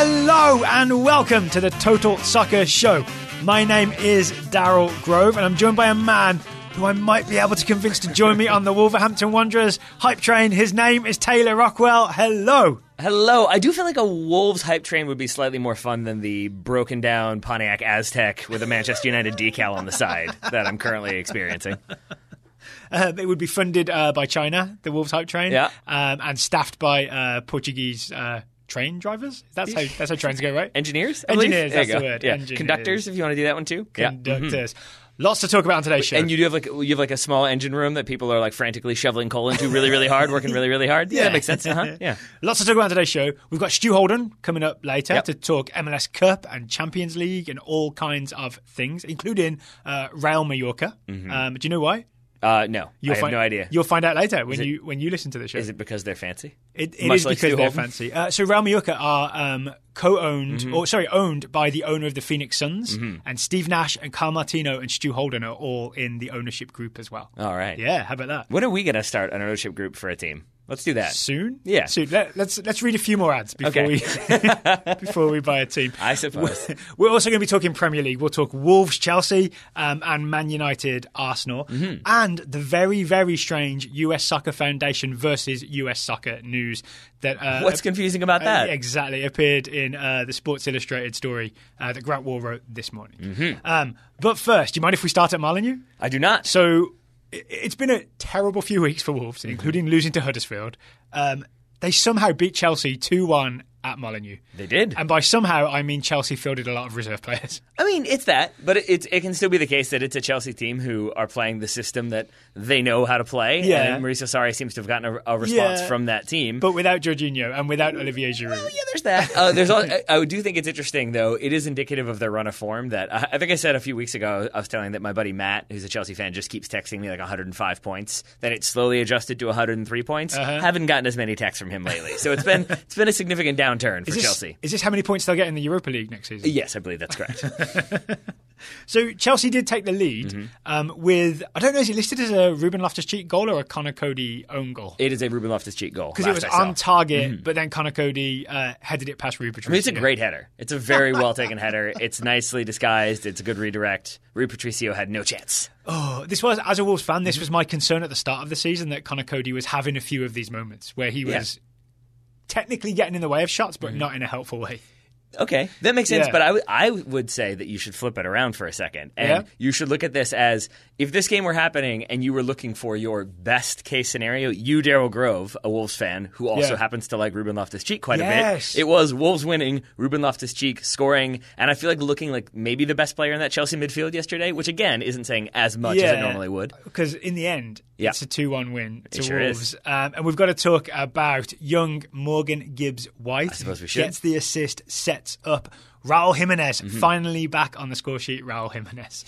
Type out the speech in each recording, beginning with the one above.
Hello and welcome to the Total Soccer Show. My name is Daryl Grove and I'm joined by a man who I might be able to convince to join me on the Wolverhampton Wanderers hype train. His name is Taylor Rockwell. Hello. Hello. I do feel like a Wolves hype train would be slightly more fun than the broken down Pontiac Aztec with a Manchester United decal on the side that I'm currently experiencing. It would be funded by China, the Wolves hype train, and staffed by Portuguese train drivers. That's how trains go, right? Engineers? Engineers, that's the word. Yeah. Engineers. Conductors, if you want to do that one too. Conductors. Yeah. Lots to talk about on today's show. And you have a small engine room that people are like frantically shoveling coal into really, really hard, working really, really hard. Yeah, that makes sense. Yeah. Lots to talk about on today's show. We've got Stu Holden coming up later to talk MLS Cup and Champions League and all kinds of things, including Real Mallorca. Do you know why? No, I have no idea. You'll find out later when you listen to the show. Is it because they're fancy? It is like because they're fancy. So Real Mallorca are owned by the owner of the Phoenix Suns, and Steve Nash and Carl Martino and Stu Holden are all in the ownership group as well. All right. Yeah, how about that? When are we going to start an ownership group for a team? Let's do that. Soon? Yeah. Soon. Let's read a few more ads before we buy a team. I suppose. We're also going to be talking Premier League. We'll talk Wolves, Chelsea, and Man United, Arsenal, and the very, very strange US Soccer Foundation versus US Soccer news. What's confusing about that? Exactly. Appeared in the Sports Illustrated story that Grant Wall wrote this morning. But first, do you mind if we start at Molineux? I do not. So it's been a terrible few weeks for Wolves, including losing to Huddersfield. They somehow beat Chelsea 2-1 at Molineux. They did. And by somehow, I mean Chelsea fielded a lot of reserve players. I mean, it's that, but it can still be the case that it's a Chelsea team who are playing the system that they know how to play. Yeah. And Mauricio Sarri seems to have gotten a response from that team. But without Jorginho and without Olivier Giroud. Well, yeah, there's that. I do think it's interesting, though. It is indicative of their run of form that I think I said a few weeks ago, I was telling that my buddy Matt, who's a Chelsea fan, just keeps texting me like 105 points. Then it slowly adjusted to 103 points. Haven't gotten as many texts from him lately. So it's been a significant downturn for Chelsea. Is this how many points they'll get in the Europa League next season? Yes, I believe that's correct. So Chelsea did take the lead with, I don't know, is it listed as a Ruben Loftus-Cheek goal or a Connor Cody own goal? It is a Ruben Loftus-Cheek goal. Because it was on target, but then Connor Cody headed it past Rui Patricio. I mean, it's a great header. It's a very well-taken header. It's nicely disguised. It's a good redirect. Rui Patricio had no chance. Oh, this was, as a Wolves fan, this was my concern at the start of the season, that Connor Cody was having a few of these moments where he was technically getting in the way of shots, but not in a helpful way. Okay, that makes sense, but I would say that you should flip it around for a second. And you should look at this as, if this game were happening and you were looking for your best case scenario, you, Daryl Grove, a Wolves fan, who also happens to like Ruben Loftus-Cheek quite a bit, it was Wolves winning, Ruben Loftus-Cheek scoring, and I feel like looking like maybe the best player in that Chelsea midfield yesterday, which again isn't saying as much as it normally would. Because in the end, it's a 2-1 win to Wolves. Is. And we've got to talk about young Morgan Gibbs-White. I suppose we should. Gets the assist, sets up Raul Jimenez, finally back on the score sheet. Raul Jimenez.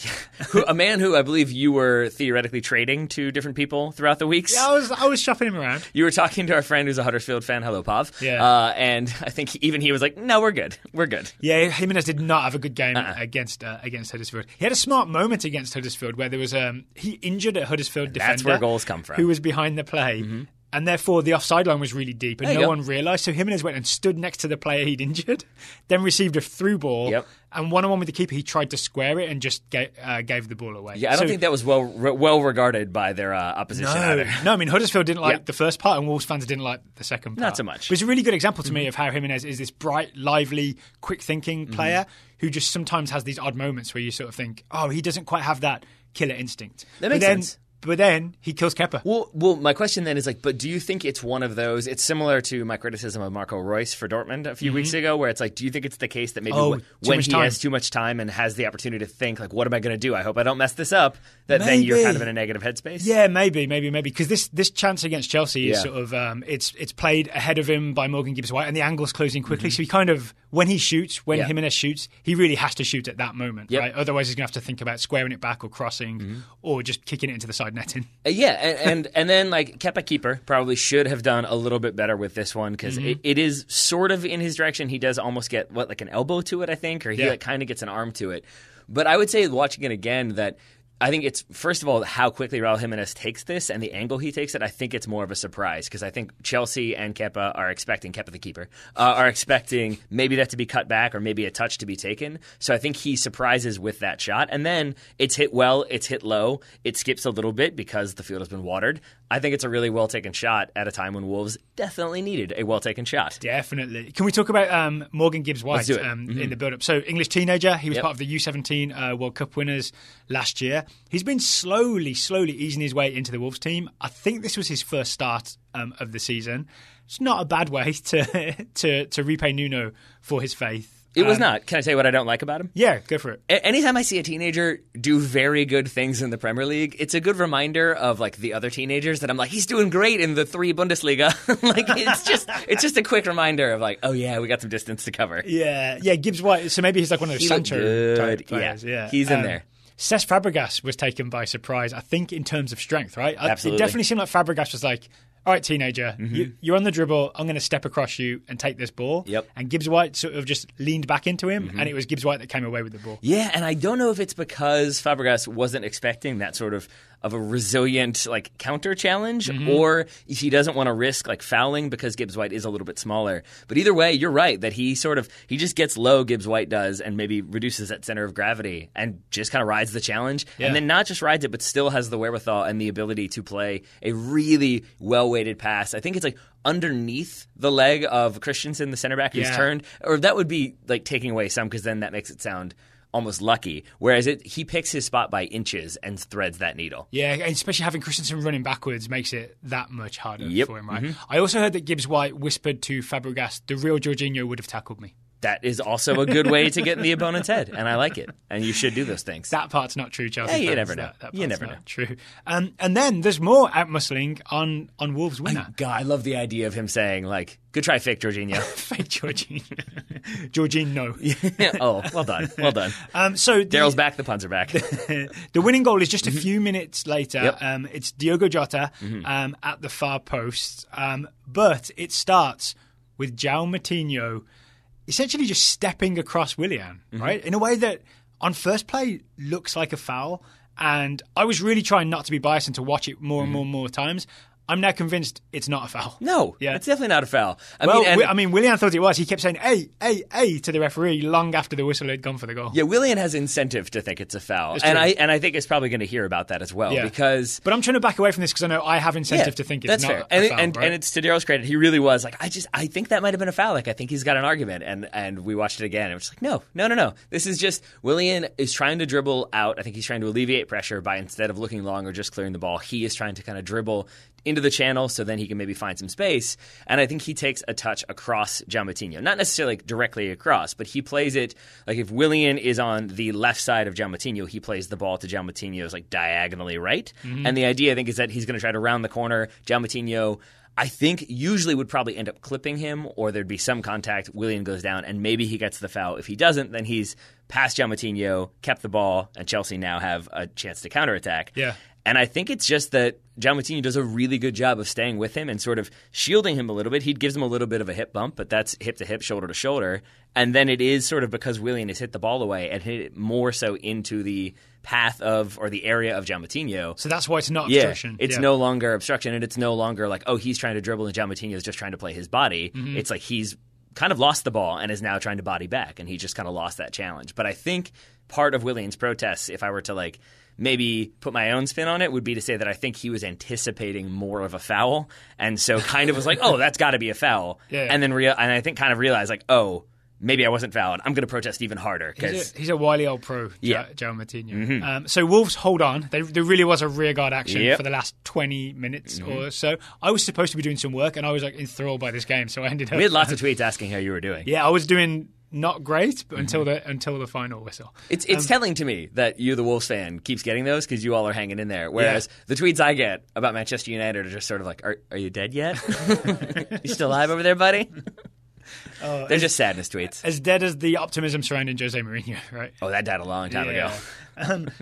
A man who I believe you were theoretically trading to different people throughout the weeks. Yeah, I was shopping him around. You were talking to our friend who's a Huddersfield fan. Hello, Pav. Yeah. And I think even he was like, no, we're good. We're good. Yeah, Jimenez did not have a good game against Huddersfield. He had a smart moment against Huddersfield where there was he injured a Huddersfield defender. That's where goals come from. Who was behind the play. And therefore, the offside line was really deep, and no one realised. So Jimenez went and stood next to the player he'd injured, then received a through ball, and one-on-one with the keeper, he tried to square it and just gave the ball away. Yeah, I don't think that was well regarded by their opposition either. No, I mean, Huddersfield didn't like the first part, and Wolves fans didn't like the second part. Not so much. But it's a really good example to me of how Jimenez is this bright, lively, quick-thinking player who just sometimes has these odd moments where you sort of think, oh, he doesn't quite have that killer instinct. That makes sense. But then he kills Kepa. Well, my question then is like, but do you think it's one of those? It's similar to my criticism of Marco Reus for Dortmund a few weeks ago, where it's like, do you think it's the case that maybe when he has too much time and has the opportunity to think, like, what am I going to do? I hope I don't mess this up. That then you're kind of in a negative headspace. Yeah, maybe. Because this chance against Chelsea is sort of it's played ahead of him by Morgan Gibbs-White, and the angle's closing quickly. So he kind of, when Jimenez shoots, he really has to shoot at that moment, right? Otherwise, he's going to have to think about squaring it back or crossing or just kicking it into the side netting. And then like Kepa keeper probably should have done a little bit better with this one, because it is sort of in his direction. He does almost get like an elbow to it, I think, or he like kind of gets an arm to it. But I would say watching it again that I think it's, first of all, how quickly Raul Jimenez takes this and the angle he takes it. I think it's more of a surprise because I think Chelsea and Kepa are expecting, Kepa the keeper, are expecting maybe that to be cut back or maybe a touch to be taken. So I think he surprises with that shot. And then it's hit well, it's hit low, it skips a little bit because the field has been watered. I think it's a really well-taken shot at a time when Wolves definitely needed a well-taken shot. Definitely. Can we talk about Morgan Gibbs-White in the build-up? So English teenager, he was part of the U17 World Cup winners last year. He's been slowly easing his way into the Wolves team. I think this was his first start of the season. It's not a bad way to repay Nuno for his faith. It was not. Can I tell you what I don't like about him? Yeah, go for it. Anytime I see a teenager do very good things in the Premier League, it's a good reminder of like the other teenagers that I'm like, he's doing great in the 3 Bundesliga. Like it's just a quick reminder of like, oh yeah, we got some distance to cover. Yeah, Gibbs-White. So maybe he's like one of those Sancho type players. Yeah, he's in there. Cesc Fabregas was taken by surprise, I think, in terms of strength, right? Absolutely. It definitely seemed like Fabregas was like, all right, teenager, you're on the dribble. I'm going to step across you and take this ball. Yep. And Gibbs-White sort of just leaned back into him, and it was Gibbs-White that came away with the ball. Yeah, and I don't know if it's because Fabregas wasn't expecting that sort of a resilient like counter challenge, or if he doesn't want to risk like fouling because Gibbs-White is a little bit smaller. But either way, you're right that he just gets low, Gibbs-White does, and maybe reduces that center of gravity and just kind of rides the challenge, and then not just rides it, but still has the wherewithal and the ability to play a really well-weighted pass. I think it's like underneath the leg of Christensen, the center back who's turned, or that would be like taking away some because then that makes it sound almost lucky, whereas he picks his spot by inches and threads that needle. Yeah, and especially having Christensen running backwards makes it that much harder for him, right? Mm-hmm. I also heard that Gibbs-White whispered to Fabregas, the real Jorginho would have tackled me. That is also a good way to get in the opponent's head, and I like it. And you should do those things. That part's not true, Chelsea. Yeah, you never know. You never know. True. And then there's more outmuscling on Wolves' winner. God, I love the idea of him saying, like, good try, fake Jorginho. Fake Jorginho. Jorginho. Yeah. Oh, well done. Well done. So Daryl's back. The puns are back. The winning goal is just a few minutes later. It's Diogo Jota at the far post. But it starts with João Moutinho essentially just stepping across Willian, right? In a way that on first play looks like a foul. And I was really trying not to be biased and to watch it more and more times. I'm now convinced it's not a foul. No, it's definitely not a foul. I mean, Willian thought it was. He kept saying, hey, to the referee long after the whistle had gone for the goal. Yeah, Willian has incentive to think it's a foul. And I think it's probably going to hear about that as well. Because... But I'm trying to back away from this because I know I have incentive to think it's not fair. a foul. And it's to Daryl's credit, he really was like, I think that might have been a foul. Like, I think he's got an argument. And we watched it again. And we're just like, no. This is just, Willian is trying to dribble out. I think he's trying to alleviate pressure by, instead of looking long or just clearing the ball, he is trying to kind of dribble into the channel so then he can maybe find some space. And I think he takes a touch across João Moutinho. Not necessarily like directly across, but he plays it like if Willian is on the left side of João Moutinho, he plays the ball to João Moutinho's like diagonally right. And the idea I think is that he's going to try to round the corner. João Moutinho, I think, usually would probably end up clipping him, or there'd be some contact. Willian goes down, and maybe he gets the foul. If he doesn't, then he's past João Moutinho, kept the ball, and Chelsea now have a chance to counterattack. Yeah. And I think it's just that João Moutinho does a really good job of staying with him and sort of shielding him a little bit. He gives him a little bit of a hip bump, but that's hip to hip, shoulder to shoulder. And then it is sort of because Willian has hit the ball away and hit it more so into the path of, or the area of João Moutinho. So that's why it's not obstruction. It's no longer obstruction, and it's no longer like, he's trying to dribble and João Moutinho is just trying to play his body. It's like he's kind of lost the ball and is now trying to body back, and he just kind of lost that challenge. But I think part of Willian's protests, if I were to like maybe put my own spin on it, would be to say that I think he was anticipating more of a foul, and so kind of was like, that's got to be a foul. And then and I think kind of realized like, maybe I wasn't fouled. I'm going to protest even harder. He's a wily old pro, João Moutinho. So Wolves hold on. There really was a rearguard action for the last 20 minutes or so. I was supposed to be doing some work, and I was like enthralled by this game, so I ended up... We had lots of tweets asking how you were doing. Yeah, I was doing not great, but until the final whistle. It's telling to me that you, the Wolves fan, keeps getting those because you all are hanging in there. Whereas the tweets I get about Manchester United are just sort of like, are you dead yet? You still alive over there, buddy? They're just sadness tweets. As dead as the optimism surrounding Jose Mourinho, right? Oh, that died a long time ago.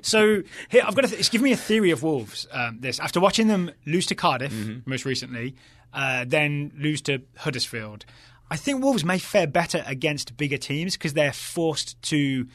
So here, I've got it's given me a theory of Wolves. This after watching them lose to Cardiff most recently, then lose to Huddersfield. I think Wolves may fare better against bigger teams because they're forced to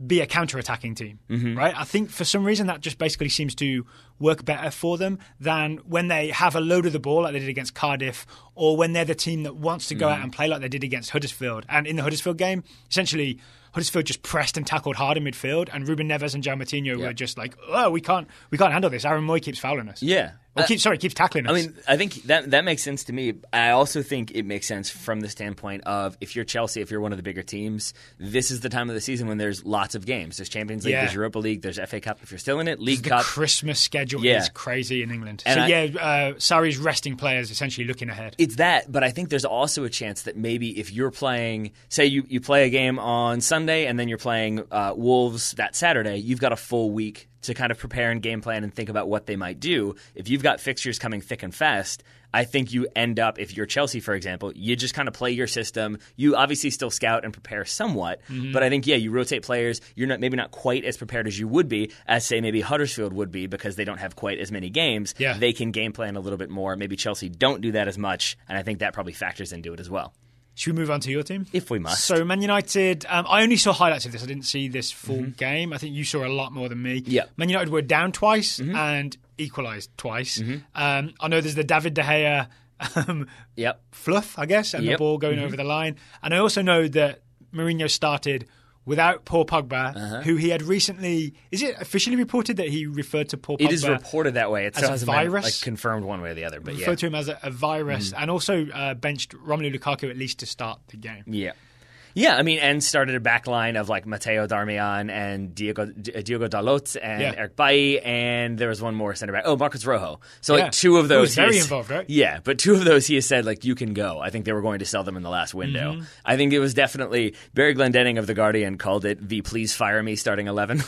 be a counter-attacking team, right? I think for some reason that just basically seems to work better for them than when they have a load of the ball like they did against Cardiff, or when they're the team that wants to go out and play like they did against Huddersfield. And in the Huddersfield game, essentially Huddersfield just pressed and tackled hard in midfield, and Ruben Neves and João Moutinho were just like, oh, we can't handle this. Aaron Moy keeps fouling us. Yeah. Keeps tackling us. I mean, I think that makes sense to me. I also think it makes sense from the standpoint of if you're Chelsea, if you're one of the bigger teams, this is the time of the season when there's lots of games. There's Champions League, there's Europa League, there's FA Cup if you're still in it, League Cup. The Christmas schedule is crazy in England. And Sarri's resting players essentially looking ahead. It's that, but I think there's also a chance that maybe if you're playing, say you play a game on Sunday and then you're playing Wolves that Saturday, you've got a full week to kind of prepare and game plan and think about what they might do. If you've got fixtures coming thick and fast, I think you end up, if you're Chelsea, for example, you just kind of play your system. You obviously still scout and prepare somewhat, but I think, you rotate players. You're maybe not quite as prepared as you would be, as, say, maybe Huddersfield would be because they don't have quite as many games. Yeah. They can game plan a little bit more. Maybe Chelsea don't do that as much, and I think that probably factors into it as well. Should we move on to your team? If we must. So Man United, I only saw highlights of this. I didn't see this full game. I think you saw a lot more than me. Yeah. Man United were down twice and equalised twice. I know there's the David De Gea fluff, I guess, and the ball going over the line. And I also know that Mourinho started without Paul Pogba, who he had recently... Is it officially reported that he referred to Paul Pogba? It is reported that way. It still as hasn't a virus. been confirmed one way or the other. But referred to him as a virus, and also benched Romelu Lukaku at least to start the game. Yeah. Yeah, I mean, and started a back line of like Matteo Darmian and Diogo Dalot and Eric Bailly, and there was one more centre back. Oh, Marcos Rojo. So like two of those. He was very involved, right? Yeah, but two of those he has said like you can go. I think they were going to sell them in the last window. I think it was definitely Barry Glendenning of The Guardian called it the "Please fire me" starting 11,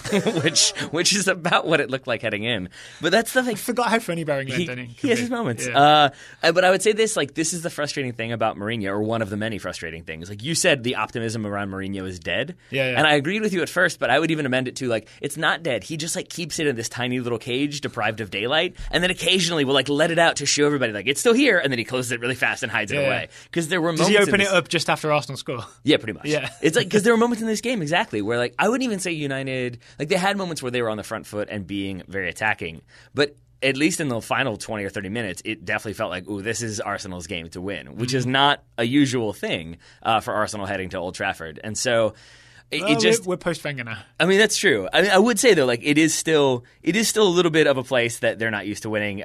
which is about what it looked like heading in. But that's the thing. I forgot how funny Barry Glendenning. He has his moments. Yeah. But I would say this: like this is the frustrating thing about Mourinho, or one of the many frustrating things. Like you said, the optimism around Mourinho is dead. Yeah. And I agreed with you at first, but I would even amend it to like it's not dead. He just like keeps it in this tiny little cage deprived of daylight, and then occasionally will like let it out to show everybody like it's still here, and then he closes it really fast and hides it away. Because there were moments. Does he open it up just after Arsenal score? Yeah, pretty much. Yeah. It's like because there were moments in this game exactly where like I wouldn't even say United like they had moments where they were on the front foot and being very attacking, but at least in the final 20 or 30 minutes, it definitely felt like, ooh, this is Arsenal's game to win, which is not a usual thing for Arsenal heading to Old Trafford. And so we're post-Wenger now. I mean, that's true. I mean, I would say, though, like it is still a little bit of a place that they're not used to winning.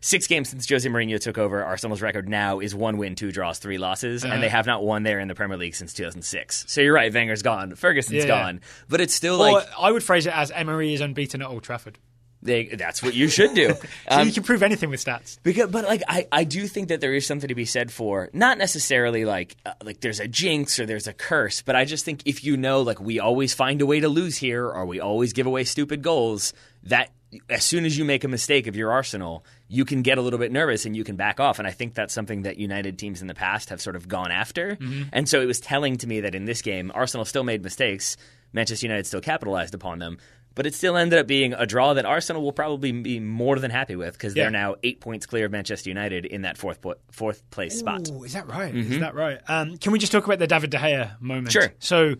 6 games since Jose Mourinho took over, Arsenal's record now is 1 win, 2 draws, 3 losses, and they have not won there in the Premier League since 2006. So you're right, Wenger's gone, Ferguson's gone, but it's still like... I would phrase it as Emery is unbeaten at Old Trafford. That's what you should do. So you can prove anything with stats. But like I do think that there is something to be said for not necessarily like there's a jinx or there's a curse, but I just think if you know like we always find a way to lose here or we always give away stupid goals, that as soon as you make a mistake if you're Arsenal, you can get a little bit nervous and you can back off. And I think that's something that United teams in the past have sort of gone after. And so it was telling to me that in this game, Arsenal still made mistakes. Manchester United still capitalized upon them. But it still ended up being a draw that Arsenal will probably be more than happy with because they're now 8 points clear of Manchester United in that fourth place spot. Ooh, is that right? Is that right? Can we just talk about the David De Gea moment? Sure. So,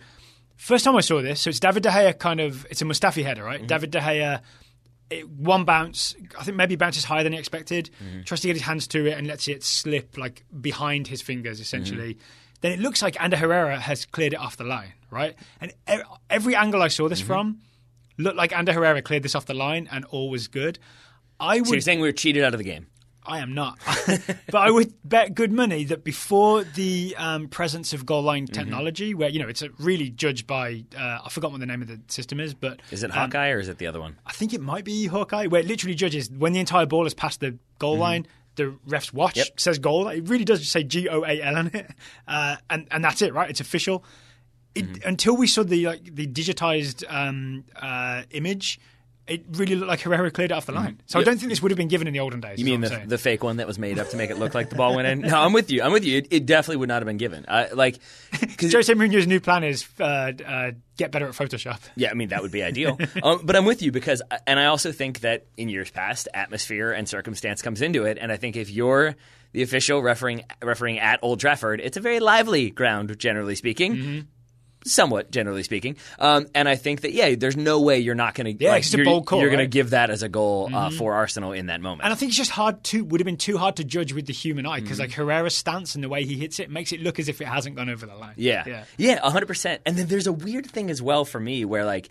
first time I saw this, so it's David De Gea it's a Mustafi header, right? David De Gea, one bounce, I think maybe bounces higher than he expected, tries to get his hands to it and lets it slip like behind his fingers, essentially. Then it looks like Ander Herrera has cleared it off the line, right? And every angle I saw this from, looked like Ander Herrera cleared this off the line and all was good. So you're saying we were cheated out of the game? I am not. But I would bet good money that before the presence of goal line technology, where it's really judged by, I've forgotten what the name of the system is, but... Is it Hawkeye or is it the other one? I think it might be Hawkeye, where it literally judges when the entire ball has passed the goal line, the ref's watch says goal. It really does just say GOAL on it. And that's it, right? It's official. Until we saw the digitized image, it really looked like Herrera cleared it off the line. So I don't think this would have been given in the olden days. You mean the fake one that was made up to make it look like the ball went in? No, I'm with you. It definitely would not have been given. Because Jose Mourinho's new plan is get better at Photoshop. Yeah, I mean, that would be ideal. But I'm with you because, and I also think that in years past, atmosphere and circumstance comes into it. And I think if you're the official refereeing at Old Trafford, it's a very lively ground, generally speaking. somewhat, generally speaking. And I think that, there's no way you're not going to it's a bold call, you're going to give that as a goal for Arsenal in that moment. And I think it's just would have been too hard to judge with the human eye because like Herrera's stance and the way he hits it makes it look as if it hasn't gone over the line. Yeah, 100%. And then there's a weird thing as well for me where like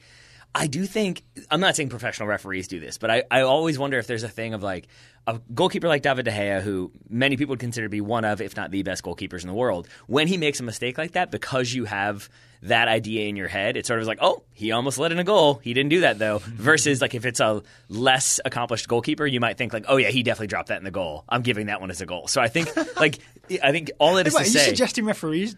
I do think – I'm not saying professional referees do this, but I always wonder if there's a thing of like a goalkeeper like David De Gea, who many people would consider to be one of, if not the best goalkeepers in the world, when he makes a mistake like that, because you have that idea in your head, it sort of is like, oh, he almost let in a goal. He didn't do that, though. Versus like if it's a less accomplished goalkeeper, you might think like, oh, yeah, he definitely dropped that in the goal. I'm giving that one as a goal. So I think all it is to say. Are you suggesting referee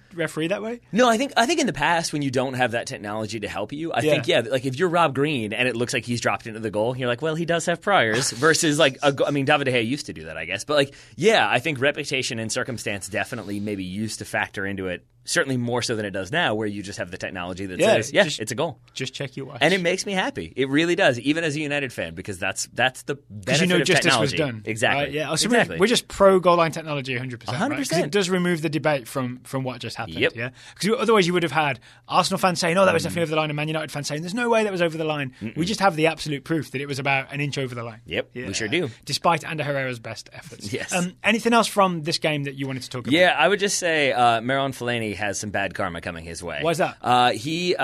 that way? No, I think in the past when you don't have that technology to help you, I think like if you're Rob Green and it looks like he's dropped into the goal, you're like, well, he does have priors. Versus like David De Gea used to do that, I guess. But like, I think reputation and circumstance definitely maybe used to factor into it. Certainly more so than it does now, where you just have the technology that says, it's a goal. Just check your watch. And it makes me happy. It really does, even as a United fan, because that's the benefit of justice technology. Was done. Exactly. So exactly. We're just pro goal line technology 100%. 100%. Because it does remove the debate from what just happened. Yep. Yeah. Because otherwise you would have had Arsenal fans saying, oh, that was definitely over the line, and Man United fans saying, there's no way that was over the line. We just have the absolute proof that it was about an inch over the line. Yep, we sure do. Despite Ander Herrera's best efforts. Yes. Anything else from this game that you wanted to talk about? Yeah, I would just say Marouane Fellaini has some bad karma coming his way. Why is that? Guendouzi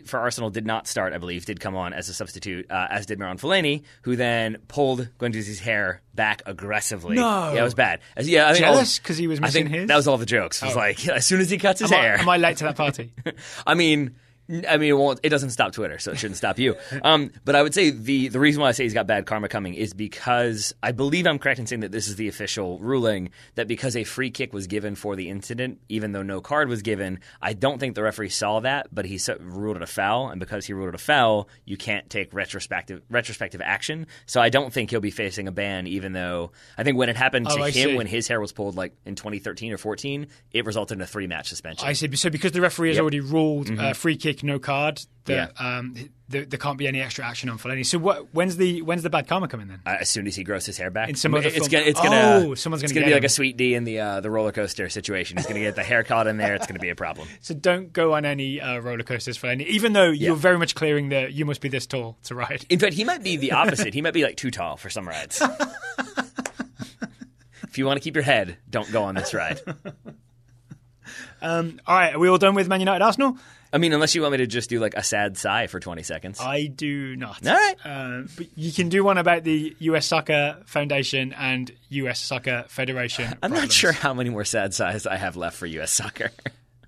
for Arsenal did not start, I believe, did come on as a substitute, as did Marouane Fellaini, who then pulled Guendouzi's hair back aggressitely. No. Yeah, it was bad. Jealous because he was missing his? That was all the jokes. It was like, as soon as he cuts his hair. Am I late to that party? It doesn't stop Twitter, so it shouldn't stop you. But I would say the reason why I say he's got bad karma coming is because I believe I'm correct in saying that this is the official ruling, that because a free kick was given for the incident, even though no card was given, I don't think the referee saw that, but he ruled it a foul, and because he ruled it a foul, you can't take retrospective action. So I don't think he'll be facing a ban, even though I think when it happened to him, when his hair was pulled like in 2013 or 14, it resulted in a 3-match suspension. I see. So because the referee has already ruled free kick, no card, there can't be any extra action on Fellaini. So when's the bad karma coming then? As soon as he grows his hair back. In some other it's film. going to be like a Sweet D in the roller coaster situation. He's going to get the hair caught in there. It's going to be a problem. So don't go on any roller coasters, Fellaini, even though you're very much clearing the you must be this tall to ride. In fact, he might be the opposite. He might be like too tall for some rides. If you want to keep your head, don't go on this ride. All right, are we all done with Man United Arsenal? I mean, unless you want me to just do like a sad sigh for 20 seconds. I do not. All right. But you can do one about the US Soccer Foundation and US Soccer Federation. I'm not sure how many more sad sighs I have left for US Soccer.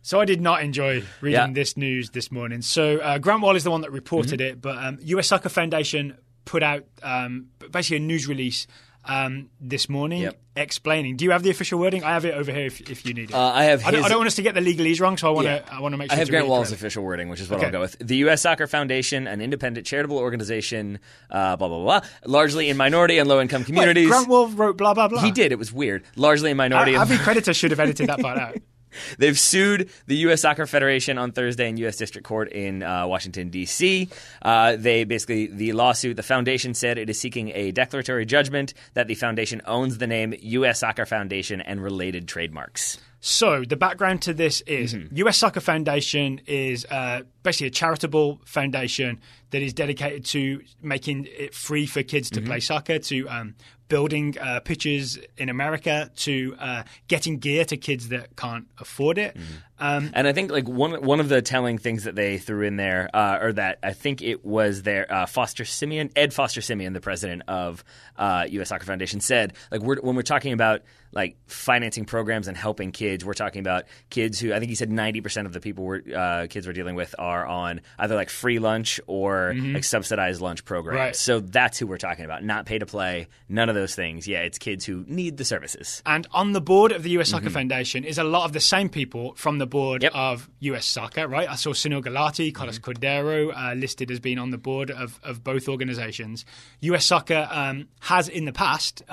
So I did not enjoy reading this news this morning. So Grant Wall is the one that reported it, but US Soccer Foundation put out basically a news release this morning explaining. Do you have the official wording? I have it over here if you need it. I have. I don't want us to get the legalese wrong, so I want to make sure. I have Grant Wall's official wording, which is what I'll go with. The U.S. Soccer Foundation, an independent charitable organization, blah blah blah, largely in minority and low-income communities. Wait, Grant Wall wrote blah blah blah. He did. It was weird. Largely in minority. Every creditor should have edited that part out. They've sued the U.S. Soccer Federation on Thursday in U.S. District Court in Washington, D.C. The lawsuit, the foundation said it is seeking a declaratory judgment that the foundation owns the name U.S. Soccer Foundation and related trademarks. So the background to this is U.S. Soccer Foundation is basically a charitable foundation that is dedicated to making it free for kids to play soccer, to building pitches in America, to getting gear to kids that can't afford it. And I think like one of the telling things that they threw in there, or that I think it was their Ed Foster Simeon, the president of U.S. Soccer Foundation, said like when we're talking about like financing programs and helping kids, we're talking about kids who I think he said 90% of the people kids we're dealing with are on either like free lunch or like subsidized lunch programs. Right. So that's who we're talking about, not pay to play, none of those things. Yeah, it's kids who need the services. And on the board of the U.S. Soccer Foundation is a lot of the same people from the board of U.S. Soccer, right? I saw Sunil Gulati, Carlos Cordero listed as being on the board of both organizations. U.S. Soccer has in the past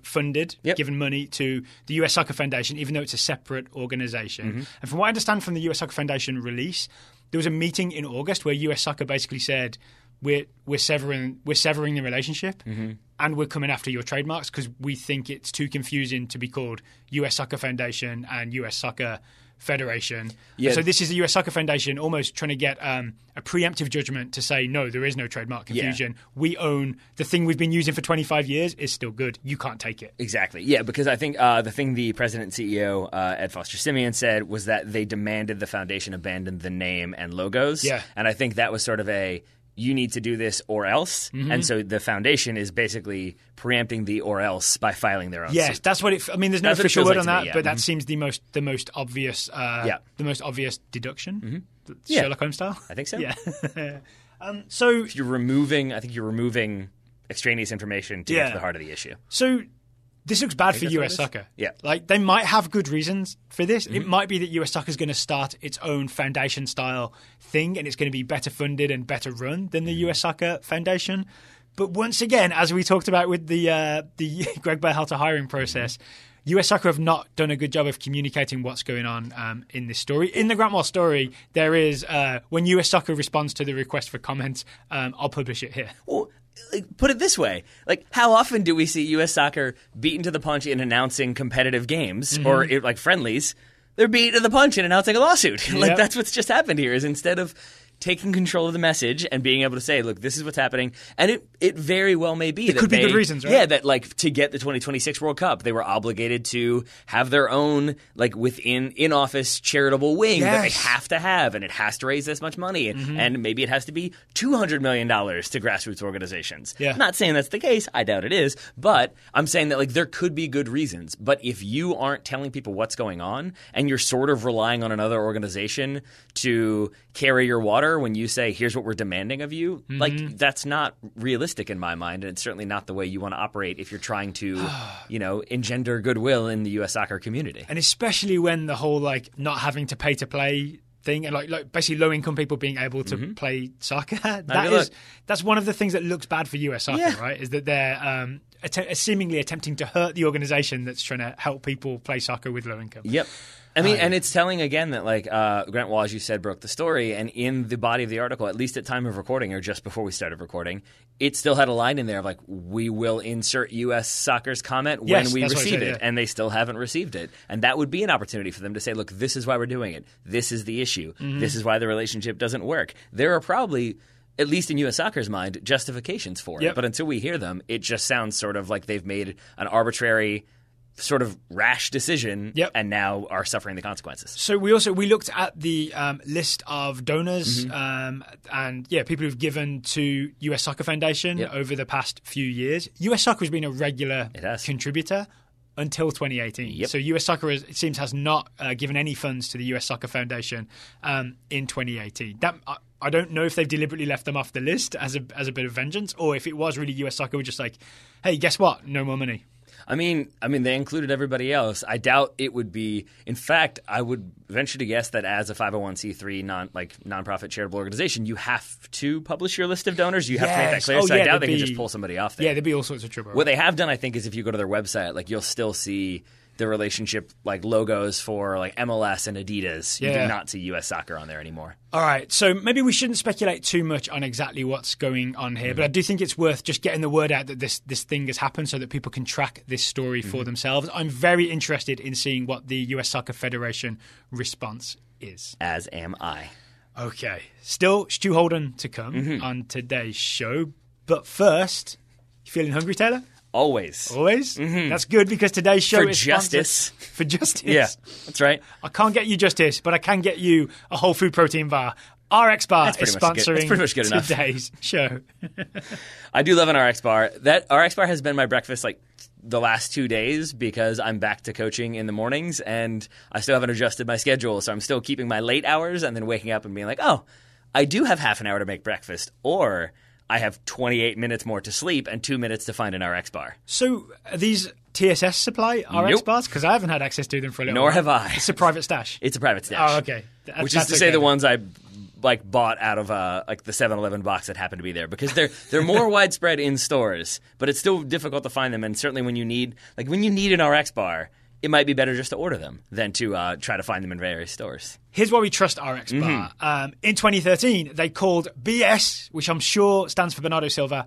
funded, given money to the U.S. Soccer Foundation, even though it's a separate organization. And from what I understand from the U.S. Soccer Foundation release, there was a meeting in August where U.S. Soccer basically said, we're severing the relationship and we're coming after your trademarks because we think it's too confusing to be called U.S. Soccer Foundation and U.S. Soccer Federation. Yeah. So this is the US Soccer Foundation almost trying to get a preemptive judgment to say, no, there is no trademark confusion. Yeah. We own the thing we've been using for 25 years is still good. You can't take it. Exactly. Yeah, because I think the thing the president and CEO, Ed Foster-Simeon, said was that they demanded the foundation abandon the name and logos. Yeah. And I think that was sort of you need to do this or else. Mm-hmm. And so the foundation is basically preempting the or else by filing their own suit. Yes, that's what it. I mean, there's no official word on that, but that seems the most obvious deduction. Mm-hmm. Sherlock Holmes style. I think so. Yeah. So if you're removing extraneous information to get to the heart of the issue. So this looks bad for US Soccer. Yeah. Like, they might have good reasons for this. Mm-hmm. It might be that US Soccer is going to start its own foundation-style thing, and it's going to be better funded and better run than the US Soccer Foundation. But once again, as we talked about with the Greg Berhalter hiring process, US Soccer have not done a good job of communicating what's going on in this story. In the Grant Moore story, there is, when US Soccer responds to the request for comment, I'll publish it here. Well, put it this way. Like, how often do we see U.S. Soccer beaten to the punch in announcing competitive games or like friendlies? They're beaten to the punch in announcing a lawsuit. Like, that's what's just happened here is instead of taking control of the message and being able to say, look, this is what's happening. And it very well may be that could be good reasons, right? Yeah, that like to get the 2026 World Cup, they were obligated to have their own like within in-office charitable wing that they have to have, and it has to raise this much money. And maybe it has to be $200 million to grassroots organizations. Yeah. I'm not saying that's the case. I doubt it is. But I'm saying that like there could be good reasons. But if you aren't telling people what's going on and you're sort of relying on another organization to carry your water when you say, here's what we're demanding of you, like that's not realistic in my mind, and it's certainly not the way you want to operate if you're trying to, engender goodwill in the U.S. soccer community. And especially when the whole like not having to pay to play thing and like basically low income people being able to play soccer, that's one of the things that looks bad for U.S. soccer, right? Is that they're seemingly attempting to hurt the organization that's trying to help people play soccer with low income. Yep. I mean, and it's telling again that like Grant Wahl, as you said, broke the story, and in the body of the article, at least at time of recording or just before we started recording, it still had a line in there of like, we will insert U.S. Soccer's comment when we receive it, and they still haven't received it. And that would be an opportunity for them to say, look, this is why we're doing it. This is the issue. This is why the relationship doesn't work. There are probably, at least in U.S. Soccer's mind, justifications for it. But until we hear them, it just sounds sort of like they've made an arbitrary sort of rash decision and now are suffering the consequences. So we looked at the list of donors and people who've given to US Soccer Foundation over the past few years. US Soccer has been a regular contributor until 2018. So US Soccer it seems has not given any funds to the US Soccer Foundation in 2018. That I don't know if they've deliberately left them off the list as a bit of vengeance, or if it was really US Soccer were just like, hey, guess what? No more money. I mean, they included everybody else. I doubt it would be. In fact, I would venture to guess that as a 501c3 nonprofit charitable organization, you have to publish your list of donors. You have to make that clear. So I doubt they can just pull somebody off there. Yeah, there'd be all sorts of trouble. What they have done, I think, is if you go to their website, like you'll still see the relationship like logos for like MLS and Adidas. You do not see U.S. Soccer on there anymore. All right, so maybe we shouldn't speculate too much on exactly what's going on here, but I do think it's worth just getting the word out that this thing has happened so that people can track this story for themselves. I'm very interested in seeing what the U.S. Soccer Federation response is. As am I. Okay, still Stu Holden to come on today's show, but first, you feeling hungry, Taylor? Always. That's good because today's show is justice. For justice. Yeah, that's right. I can't get you justice, but I can get you a whole food protein bar. RXBAR is sponsoring today's show. I do love an RXBAR. That RXBAR has been my breakfast like the last 2 days because I'm back to coaching in the mornings and I still haven't adjusted my schedule. So I'm still keeping my late hours and then waking up and being like, oh, I do have half an hour to make breakfast, or I have 28 minutes more to sleep and 2 minutes to find an RX bar. So are these TSS supply RX bars? Because I haven't had access to them for a little while. Nor have I. It's a private stash. It's a private stash. Oh, okay. Which is to say the ones I like bought out of like the 7-Eleven box that happened to be there, because they're more widespread in stores, but it's still difficult to find them. And certainly when you need an RX bar, it might be better just to order them than to try to find them in various stores. Here's why we trust RXBAR. In 2013, they called BS, which I'm sure stands for Bernardo Silva,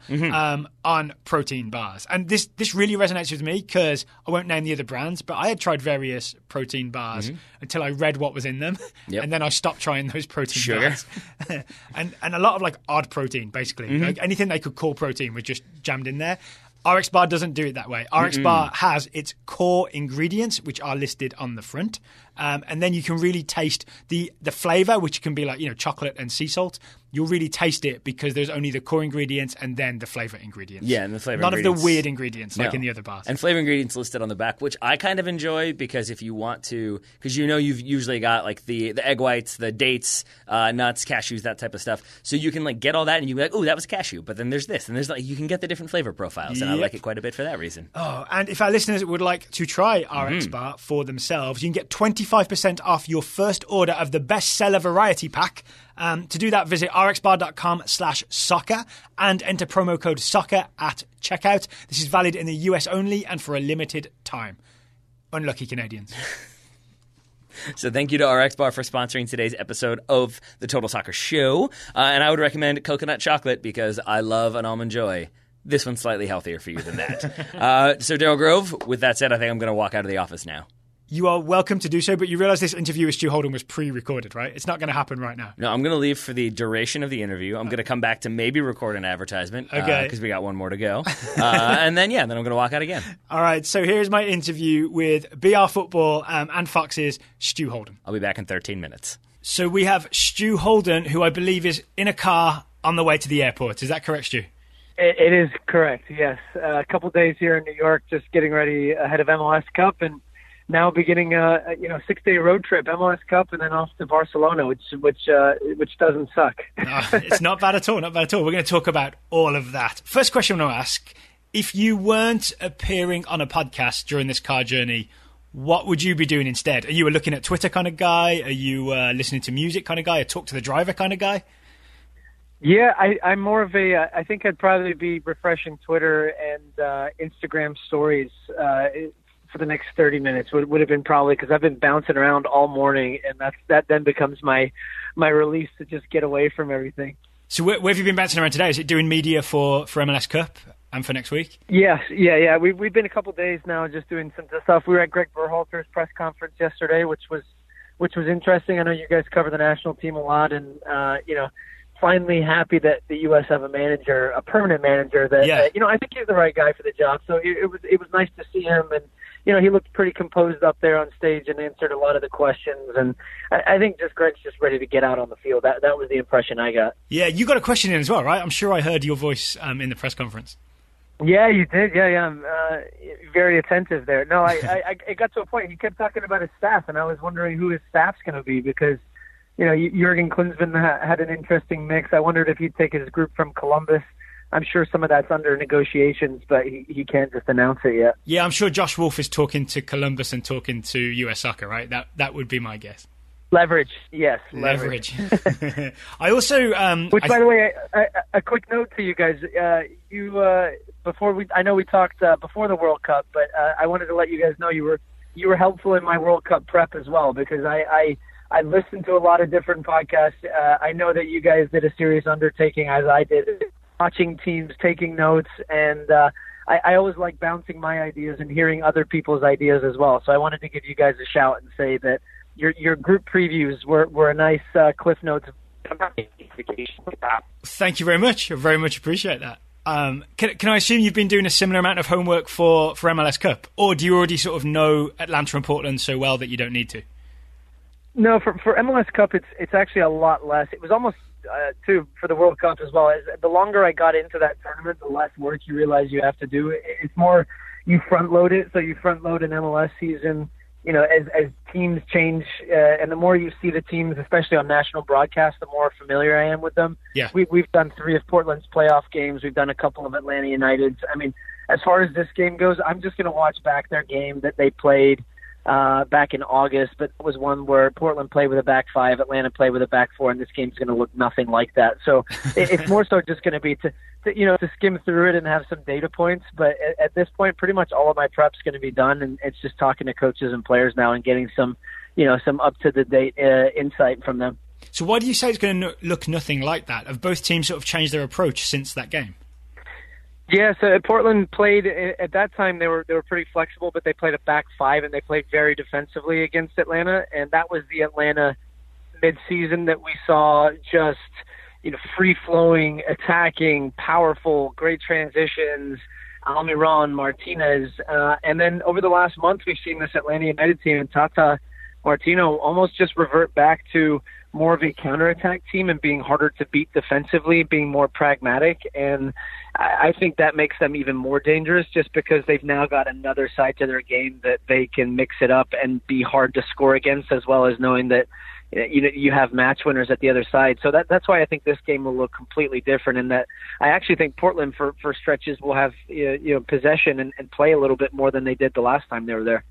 on protein bars. And this really resonates with me because I won't name the other brands, but I had tried various protein bars until I read what was in them. And then I stopped trying those protein bars. and a lot of like odd protein, basically. Like anything they could call protein was just jammed in there. RXBAR doesn't do it that way. RXBAR has its core ingredients, which are listed on the front. And then you can really taste the flavor, which can be like, chocolate and sea salt. You'll really taste it because there's only the core ingredients and then the flavor ingredients. Yeah, and the flavor None ingredients. of the weird ingredients like in the other bars. And flavor ingredients listed on the back, which I kind of enjoy because if you want to, because you've usually got like the egg whites, the dates, nuts, cashews, that type of stuff. So you can like get all that and you can be like, oh, that was cashew. But then there's this. And there's like, you can get the different flavor profiles. And I like it quite a bit for that reason. Oh, and if our listeners would like to try RXBAR for themselves, you can get 25% off your first order of the bestseller variety pack. To do that, visit rxbar.com/soccer and enter promo code soccer at checkout. This is valid in the US only and for a limited time. Unlucky Canadians. So thank you to RXBAR for sponsoring today's episode of the Total Soccer Show. And I would recommend coconut chocolate because I love an Almond Joy. This one's slightly healthier for you than that. So Daryl Grove, with that said, I think I'm going to walk out of the office now. You are welcome to do so, but you realize this interview with Stu Holden was pre-recorded, right? It's not going to happen right now. No, I'm going to leave for the duration of the interview. I'm going to come back to maybe record an advertisement because we got one more to go. And then I'm going to walk out again. All right, so here's my interview with BR Football and Fox's Stu Holden. I'll be back in 13 minutes. So we have Stu Holden, who I believe is in a car on the way to the airport. Is that correct, Stu? It is correct, yes. A couple days here in New York, just getting ready ahead of MLS Cup, and now beginning a 6-day road trip, MLS Cup, and then off to Barcelona, which doesn't suck. No, it's not bad at all. Not bad at all. We're going to talk about all of that. First question I want to ask: if you weren't appearing on a podcast during this car journey, what would you be doing instead? Are you a looking at Twitter kind of guy? Are you listening to music kind of guy? A talk to the driver kind of guy? Yeah, I'm more of a. I think I'd probably be refreshing Twitter and Instagram stories. For the next 30 minutes would have been probably because I've been bouncing around all morning, and that then becomes my release to just get away from everything. So where have you been bouncing around today? Is it doing media for MLS Cup and for next week? Yes, yeah. We've been a couple of days now just doing some stuff. We were at Greg Berhalter's press conference yesterday, which was interesting. I know you guys cover the national team a lot, and finally happy that the U.S. have a permanent manager that I think he's the right guy for the job. So it was nice to see him, and he looked pretty composed up there on stage and answered a lot of the questions. And I think Greg's just ready to get out on the field. That was the impression I got. Yeah, you got a question in as well, right? I'm sure I heard your voice in the press conference. Yeah, you did. Yeah. I'm very attentive there. No, I got to a point. He kept talking about his staff, and I was wondering who his staff's going to be because, Jurgen Klinsmann had an interesting mix. I wondered if he'd take his group from Columbus. I'm sure some of that's under negotiations, but he can't just announce it yet. Yeah, I'm sure Josh Wolf is talking to Columbus and talking to US Soccer, right? That would be my guess. Leverage, yes. Leverage. I also... by the way, a quick note to you guys. I know we talked before the World Cup, but I wanted to let you guys know you were helpful in my World Cup prep as well, because I listened to a lot of different podcasts. I know that you guys did a serious undertaking, as I did, watching teams, taking notes, and I always like bouncing my ideas and hearing other people's ideas as well. So I wanted to give you guys a shout and say that your group previews were a nice Cliff Notes. Thank you very much. I very much appreciate that. Can I assume you've been doing a similar amount of homework for MLS Cup, or do you already sort of know Atlanta and Portland so well that you don't need to? No, for MLS Cup, it's actually a lot less. It was almost for the World Cup as well. The longer I got into that tournament, the less work you realize you have to do. It's more you front load it, so you front load an MLS season. As teams change, and the more you see the teams, especially on national broadcast, the more familiar I am with them. Yeah, we've done 3 of Portland's playoff games. We've done a couple of Atlanta United's. I mean, as far as this game goes, I'm just going to watch back their game that they played back in August, but it was one where Portland played with a back five, Atlanta played with a back four, and this game's going to look nothing like that. So it's more so just going to be to skim through it and have some data points. But at this point, pretty much all of my prep's going to be done, and it's just talking to coaches and players now and getting some up to the date insight from them. So why do you say it's going to look nothing like that? Have both teams sort of changed their approach since that game? Yeah, so Portland played at that time. They were pretty flexible, but they played a back five and they played very defensively against Atlanta. And that was the Atlanta midseason that we saw, just free flowing, attacking, powerful, great transitions. Almiron, Martinez, and then over the last month we've seen this Atlanta United team and Tata Martino almost just revert back to more of a counterattack team and being harder to beat defensively, being more pragmatic. And I think that makes them even more dangerous just because they've now got another side to their game that they can mix it up and be hard to score against, as well as knowing that you have match winners at the other side. So that's why I think this game will look completely different, and that I actually think Portland for stretches will have possession and play a little bit more than they did the last time they were there.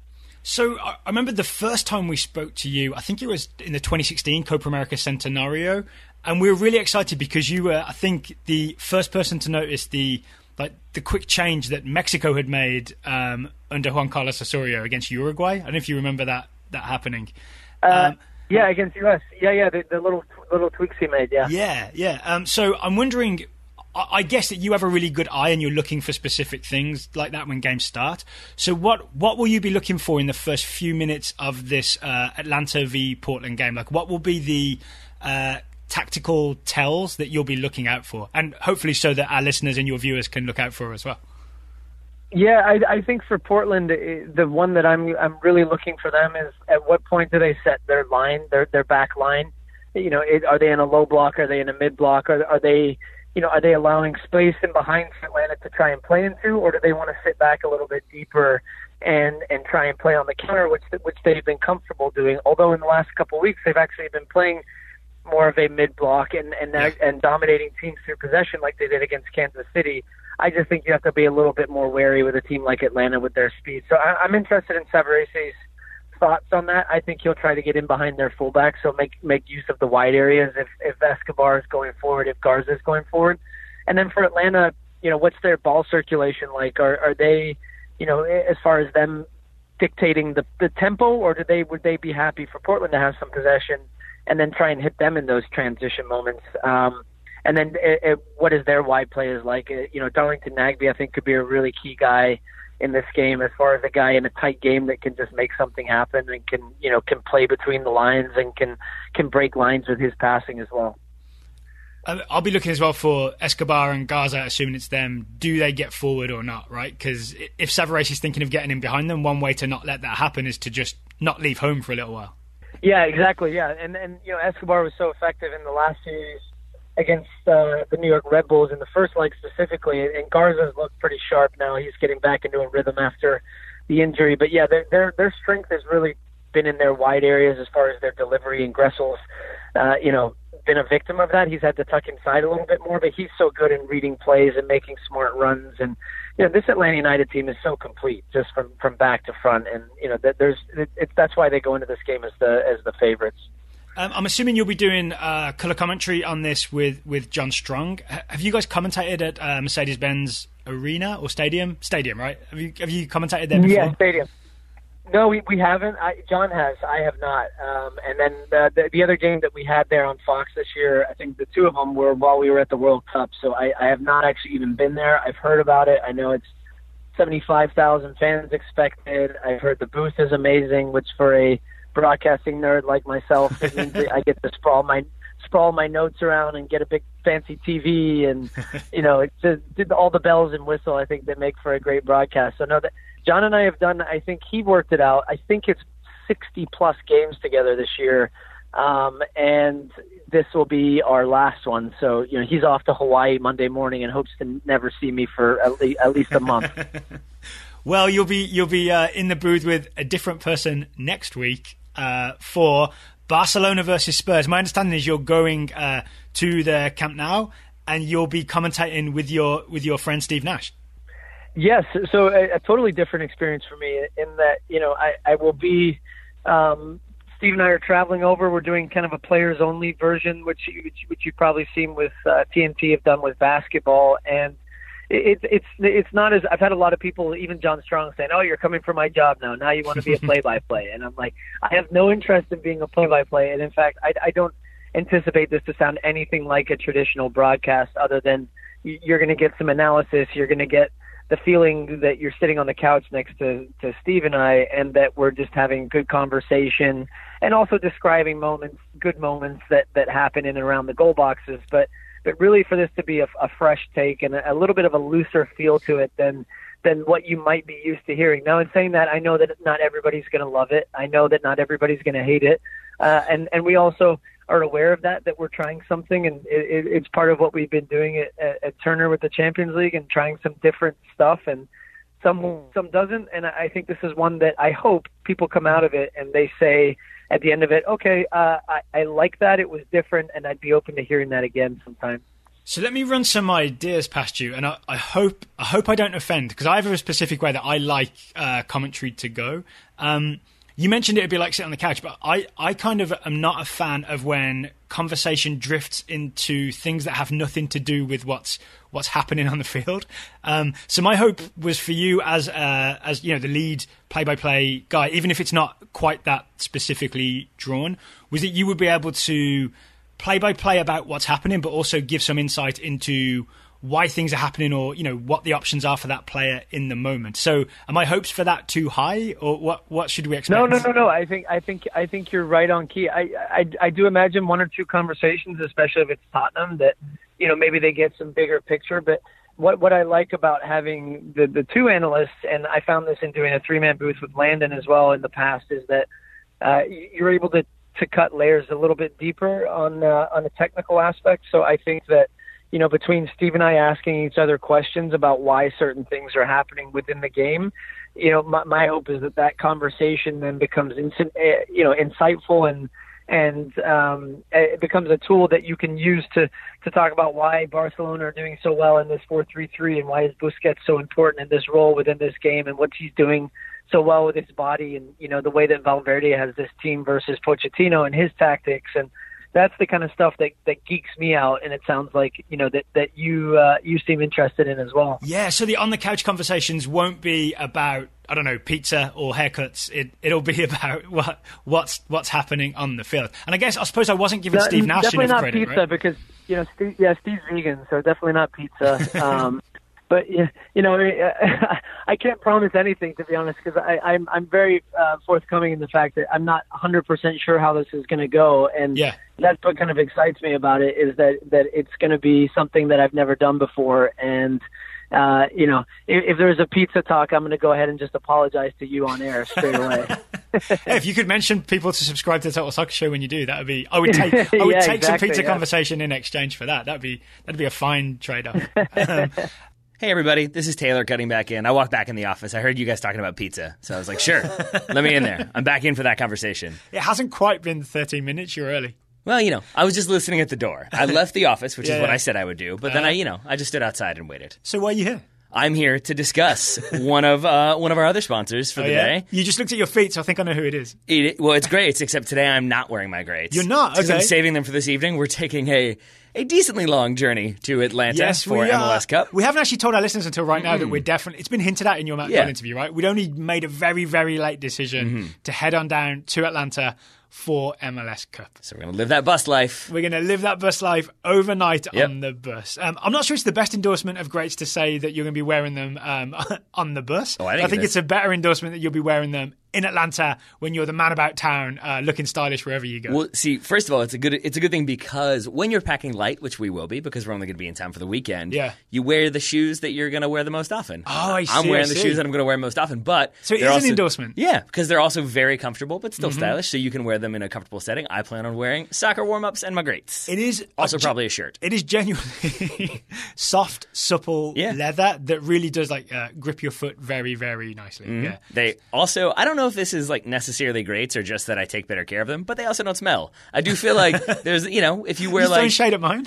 So I remember the first time we spoke to you, I think it was in the 2016 Copa America Centenario, and we were really excited because you were, I think, the first person to notice the quick change that Mexico had made under Juan Carlos Osorio against Uruguay. I don't know if you remember that happening. Yeah, against US. Yeah, the little tweaks he made. Yeah. So I'm wondering, I guess that you have a really good eye and you're looking for specific things like that when games start. So what will you be looking for in the first few minutes of this Atlanta v Portland game? Like, what will be the tactical tells that you'll be looking out for? And hopefully so that our listeners and your viewers can look out for as well. Yeah, I think for Portland, the one that I'm really looking for them is at what point do they set their line, their back line? Are they in a low block? Are they in a mid block? Are they allowing space in behind for Atlanta to try and play into, or do they want to sit back a little bit deeper and try and play on the counter, which they've been comfortable doing? Although in the last couple of weeks they've actually been playing more of a mid block and dominating teams through possession like they did against Kansas City. I just think you have to be a little bit more wary with a team like Atlanta with their speed. So I'm interested in Savarese's thoughts on that. I think he'll try to get in behind their fullback, so make use of the wide areas if Escobar is going forward, if Garza is going forward. And then for Atlanta, what's their ball circulation like? Are they, as far as them dictating the tempo, or would they be happy for Portland to have some possession and then try and hit them in those transition moments? And then what is their wide players like? Darlington Nagbe, I think, could be a really key guy in this game as far as a guy in a tight game that can just make something happen and can play between the lines and can break lines with his passing as well. I'll be looking as well for Escobar and Garza, assuming it's them. Do they get forward or not, right? Because if Savarese is thinking of getting in behind them, one way to not let that happen is to just not leave home for a little while. Yeah, exactly, yeah. And Escobar was so effective in the last series against the New York Red Bulls in the first leg specifically, and Garza's looked pretty sharp now. He's getting back into a rhythm after the injury. But yeah, their strength has really been in their wide areas as far as their delivery, and Gressel's been a victim of that. He's had to tuck inside a little bit more, but he's so good in reading plays and making smart runs. And this Atlanta United team is so complete, just from back to front. And that's why they go into this game as the favorites. I'm assuming you'll be doing colour commentary on this with John Strong. Have you guys commentated at Mercedes-Benz Arena or Stadium? Stadium, right? Have you commentated there before? Yeah, Stadium. No, we haven't. John has. I have not. And then the other game that we had there on Fox this year, I think the two of them were while we were at the World Cup. So I have not actually even been there. I've heard about it. I know it's 75,000 fans expected. I've heard the booth is amazing, which for a broadcasting nerd like myself, it means I get to sprawl my notes around and get a big fancy TV, and it's just all the bells and whistle I think that make for a great broadcast. So no, that John and I have done, I think he worked it out, I think it's 60 plus games together this year, and this will be our last one. So he's off to Hawaii Monday morning and hopes to never see me for at least a month. Well, you'll be in the booth with a different person next week for Barcelona versus Spurs. My understanding is you're going to the Camp Nou and you'll be commentating with your friend Steve Nash. Yes, so a totally different experience for me in that, I will be, Steve and I are traveling over. We're doing kind of a players-only version, which you've probably seen with TNT have done with basketball. And it's not as – I've had a lot of people, even John Strong, saying, oh, you're coming for my job now. Now you want to be a play-by-play. And I'm like, I have no interest in being a play-by-play. And, in fact, I don't anticipate this to sound anything like a traditional broadcast other than you're going to get some analysis. You're going to get the feeling that you're sitting on the couch next to Steve and I, and that we're just having good conversation and also describing good moments that happen in and around the goal boxes. But really for this to be a fresh take and a little bit of a looser feel to it than what you might be used to hearing. Now, in saying that, I know that not everybody's going to love it. I know that not everybody's going to hate it. And we also are aware of that we're trying something, and it's part of what we've been doing at Turner with the Champions League and trying some different stuff, and some doesn't. And I think this is one that I hope people come out of it and they say at the end of it, okay, I like that, it was different, and I'd be open to hearing that again sometime. So let me run some ideas past you, and I hope I don't offend, because I have a specific way that I like commentary to go. You mentioned it would be like sitting on the couch, but I kind of am not a fan of when conversation drifts into things that have nothing to do with what's happening on the field. So my hope was for you as the lead play-by-play guy, even if it's not quite that specifically drawn, was that you would be able to play-by-play about what's happening, but also give some insight into why things are happening, or what the options are for that player in the moment. So, are my hopes for that too high, or what should we expect? No. I think you're right on key. I do imagine one or two conversations, especially if it's Tottenham, that maybe they get some bigger picture. But what I like about having the two analysts, and I found this in doing a 3-man booth with Landon as well in the past, is that you're able to cut layers a little bit deeper on the technical aspect. So I think that between Steve and I asking each other questions about why certain things are happening within the game, my hope is that conversation then becomes insightful and it becomes a tool that you can use to talk about why Barcelona are doing so well in this 4-3-3 and why is Busquets so important in this role within this game and what he's doing so well with his body and, the way that Valverde has this team versus Pochettino and his tactics. And that's the kind of stuff that geeks me out, and it sounds like that you seem interested in as well. Yeah, so the on the couch conversations won't be about, I don't know, pizza or haircuts. It'll be about what's happening on the field. And I suppose I wasn't giving Steve Nash enough credit, definitely not pizza, right? because Steve's vegan, so definitely not pizza. But I can't promise anything, to be honest, because I'm very forthcoming in the fact that I'm not 100% sure how this is going to go, and that's what kind of excites me about it, is that it's going to be something that I've never done before. And if there's a pizza talk, I'm going to go ahead and just apologize to you on air straight away. If you could mention people to subscribe to the Total Soccer Show when you do, I would take some pizza conversation in exchange for that. That'd be a fine trade-off. Hey, everybody, this is Taylor cutting back in. I walked back in the office. I heard you guys talking about pizza. So I was like, sure, let me in there. I'm back in for that conversation. It hasn't quite been 13 minutes. You're early. Well, I was just listening at the door. I left the office, which is what I said I would do. But then I just stood outside and waited. So why are you here? I'm here to discuss one of our other sponsors for the day. You just looked at your feet, so I think I know who it is. Well, it's greats, except today I'm not wearing my greats. You're not? Because okay. I'm saving them for this evening. We're taking a decently long journey to Atlanta for MLS Cup. We haven't actually told our listeners until right now that we're definitely... It's been hinted at in your Matt Gunn interview, right? We'd only made a very, very late decision to head on down to Atlanta for MLS Cup. So we're going to live that bus life. We're going to live that bus life overnight on the bus. I'm not sure it's the best endorsement of greats to say that you're going to be wearing them on the bus. Oh, I think it's a better endorsement that you'll be wearing them in Atlanta when you're the man about town, looking stylish wherever you go. Well, see, first of all, it's a good thing because when you're packing light, which we will be because we're only going to be in town for the weekend, you wear the shoes that you're going to wear the most often. Oh, I see. I'm wearing the shoes that I'm going to wear most often, but so it is an endorsement. Yeah, because they're also very comfortable, but still stylish, so you can wear them in a comfortable setting. I plan on wearing soccer warm-ups and my greats. It is also probably a shirt. It is genuinely soft, supple leather that really does grip your foot very, very nicely. Yeah. They also, I don't know if this is necessarily greats or just that I take better care of them, but they also don't smell. I do feel like there's, if you wear don't shade at mine.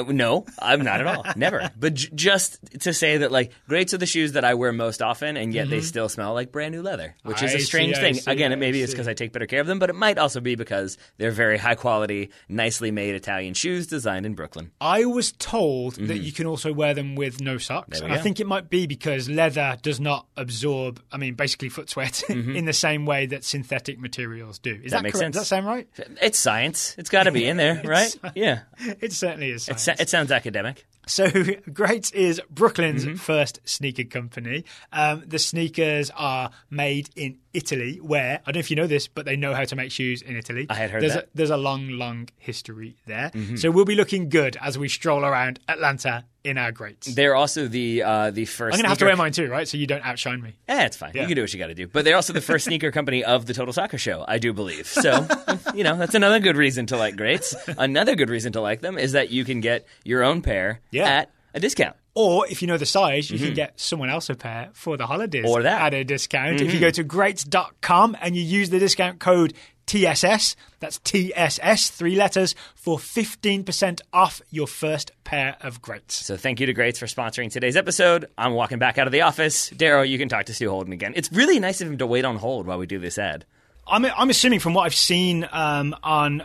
No, I'm not at all. Never. But just to say that, like, Greats are the shoes that I wear most often, and yet they still smell like brand new leather, which is a strange thing. Again, maybe it's because I take better care of them, but it might also be because they're very high quality, nicely made Italian shoes designed in Brooklyn. I was told that you can also wear them with no socks. And I think it might be because leather does not absorb, basically foot sweat in the same way that synthetic materials do. Is that makes correct? sense. Does that sound right? It's science. It's got to be in there, right? Yeah. It certainly is science. It sounds academic. So Greats is Brooklyn's first sneaker company. The sneakers are made in Italy, where, I don't know if you know this, but they know how to make shoes in Italy. I had heard that. There's a long, long history there. So we'll be looking good as we stroll around Atlanta in our Greats. They're also the first. I'm going to have to wear mine too, right? So you don't outshine me. It's fine. Yeah. You can do what you got to do. But they're also the first sneaker company of the Total Soccer Show, I do believe. So, that's another good reason to like Greats. Another good reason to like them is that you can get your own pair at a discount. Or if you know the size, you can get someone else a pair for the holidays or that. At a discount. If you go to greats.com and you use the discount code TSS, that's TSS, 3 letters, for 15% off your first pair of Greats. So thank you to Greats for sponsoring today's episode. I'm walking back out of the office. Daryl, you can talk to Stu Holden again. It's really nice of him to wait on hold while we do this ad. I'm assuming from what I've seen on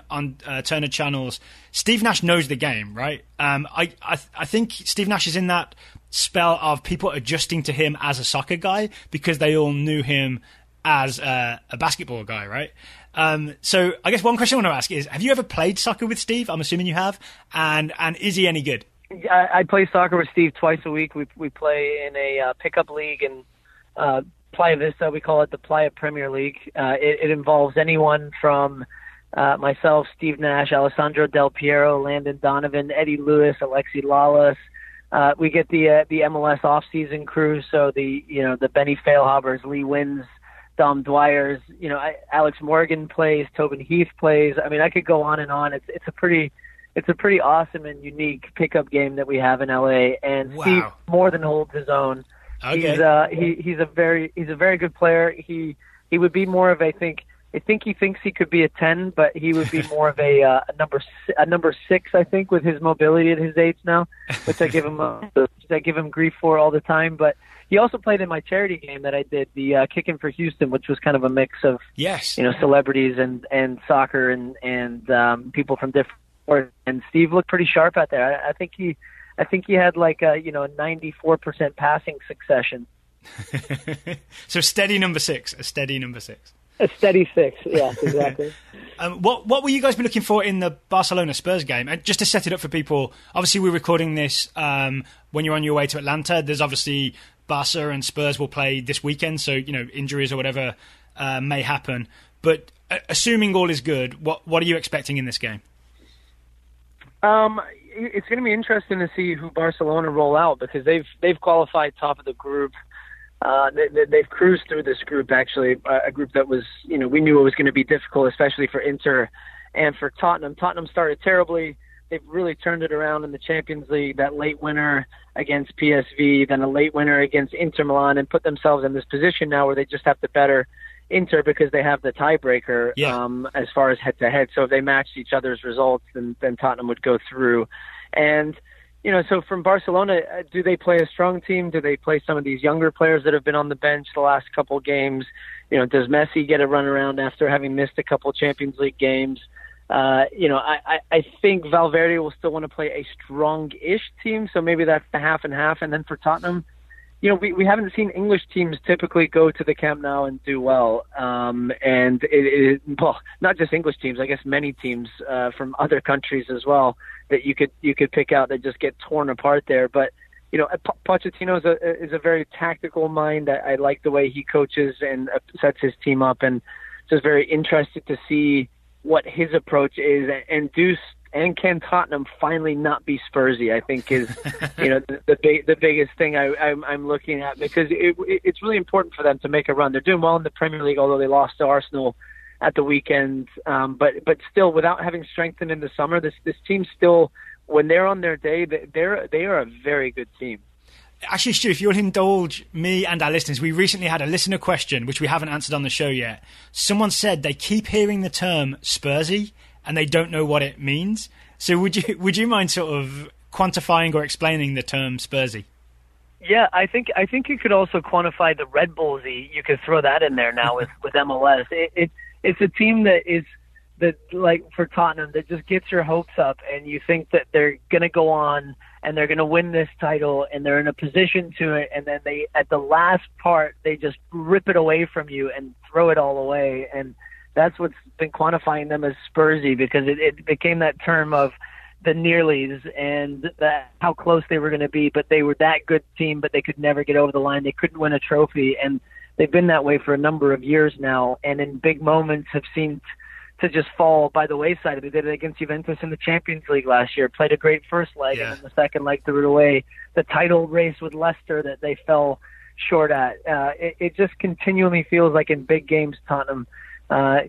Turner channels, Steve Nash knows the game, right? I think Steve Nash is in that spell of people adjusting to him as a soccer guy because they all knew him as a basketball guy, right? So I guess one question I want to ask is, have you ever played soccer with Steve? I'm assuming you have. And is he any good? I play soccer with Steve twice a week. We play in a pickup league in Playa Vista. We call it the Playa Premier League. It involves anyone from myself, Steve Nash, Alessandro Del Piero, Landon Donovan, Eddie Lewis, Alexi Lawless. We get the MLS off-season crew, so the Benny Failhabers, Lee Wins, Dom Dwyers, Alex Morgan plays, Tobin Heath plays. I could go on and on. It's a pretty awesome and unique pickup game that we have in LA, and Steve more than holds his own. Okay. He's a very good player. He would be more of I think he thinks he could be a 10, but he would be more of a number 6, I think, with his mobility at his age now, which I give him grief for all the time. But he also played in my charity game that I did, the Kicking for Houston, which was kind of a mix of celebrities and soccer and people from different sports. And Steve looked pretty sharp out there. I think he had like a 94% passing succession. So a steady number 6. A steady 6, yeah, exactly. What will you guys be looking for in the Barcelona Spurs game? And just to set it up for people, obviously we're recording this when you're on your way to Atlanta. There's obviously Barca and Spurs will play this weekend, so injuries or whatever may happen. But assuming all is good, what are you expecting in this game? It's going to be interesting to see who Barcelona roll out because they've qualified top of the group. They've cruised through this group, actually, a group that was, we knew it was going to be difficult, especially for Inter and for Tottenham. Tottenham started terribly. They've really turned it around in the Champions League, that late winner against PSV, then a late winner against Inter Milan, and put themselves in this position now where they just have to better Inter because they have the tiebreaker as far as head-to-head. So if they matched each other's results, then Tottenham would go through. And so from Barcelona, do they play a strong team? Do they play some of these younger players that have been on the bench the last couple of games? Does Messi get a run around after having missed a couple Champions League games? I think Valverde will still want to play a strong-ish team, so maybe that's the half and half. And then for Tottenham, we haven't seen English teams typically go to the Camp Nou and do well. And not just English teams, I guess many teams from other countries as well that you could pick out that just get torn apart there. But, Pochettino is a very tactical mind. I like the way he coaches and sets his team up, and just very interested to see what his approach is, and can Tottenham finally not be Spursy, I think is, the biggest thing I'm looking at, because it's really important for them to make a run. They're doing well in the Premier League, although they lost to Arsenal at the weekend. But still, without having strengthened in the summer, this team still, when they're on their day, they are a very good team. Actually, Stu, if you'll indulge me and our listeners, we recently had a listener question, which we haven't answered on the show yet. Someone said they keep hearing the term Spursy, and they don't know what it means. So would you mind sort of quantifying or explaining the term Spursy? Yeah, I think you could also quantify the Red Bullsy. You could throw that in there now with MLS. It's a team that like for Tottenham that just gets your hopes up, and you think that they're going to go on and they're going to win this title, and they're in a position to it, and then they at the last part they just rip it away from you and throw it all away, and that's what's been quantifying them as Spursy, because it became that term of the nearlies and how close they were going to be, but they were that good team, but they could never get over the line. They couldn't win a trophy, and they've been that way for a number of years now, and in big moments have seemed to just fall by the wayside. They did it against Juventus in the Champions League last year, played a great first leg, and then the second leg threw it away. The title race with Leicester that they fell short at. It just continually feels like in big games, Tottenham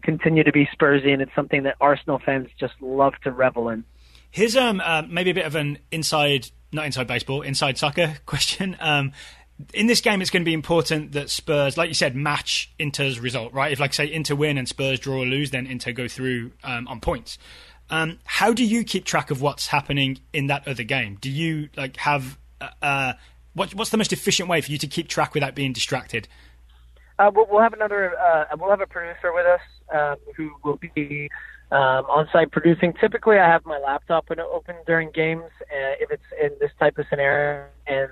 continue to be Spursy, and it's something that Arsenal fans just love to revel in. Here's maybe a bit of an not inside baseball, inside soccer question. In this game, it's going to be important that Spurs, like you said, match Inter's result, right? If, like, say, Inter win and Spurs draw or lose, then Inter go through on points. How do you keep track of what's happening in that other game? Do you have what's the most efficient way for you to keep track without being distracted? We'll have a producer with us who will be on-site producing. Typically, I have my laptop open during games if it's in this type of scenario, and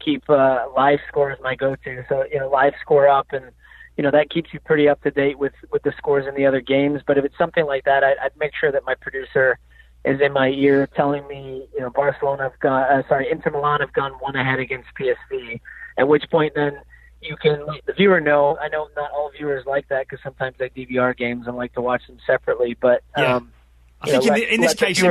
keep live score as my go-to. So live score up, and that keeps you pretty up to date with the scores in the other games. But if it's something like that, I'd make sure that my producer is in my ear telling me Inter Milan have gone one ahead against PSV. At which point then you can let the viewer know. I know not all viewers like that because sometimes they DVR games and like to watch them separately. But I think in this case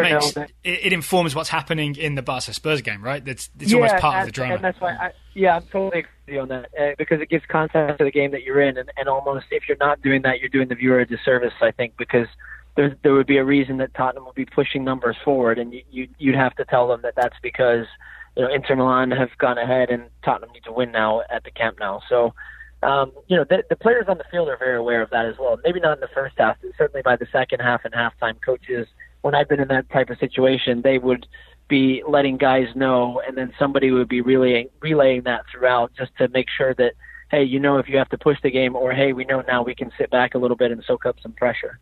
it informs what's happening in the Barca Spurs game, right? It's almost part of the drama. And that's why I'm totally agree with you on that because it gives context to the game that you're in, and almost if you're not doing that, you're doing the viewer a disservice, I think, because there would be a reason that Tottenham would be pushing numbers forward, and you'd have to tell them that that's because Inter Milan have gone ahead and Tottenham need to win now at the Camp Nou. So, the players on the field are very aware of that as well. Maybe not in the first half, but certainly by the second half and halftime, coaches, when I've been in that type of situation, they would be letting guys know, and then somebody would be relaying that throughout just to make sure that, hey, if you have to push the game, or hey, we know now we can sit back a little bit and soak up some pressure.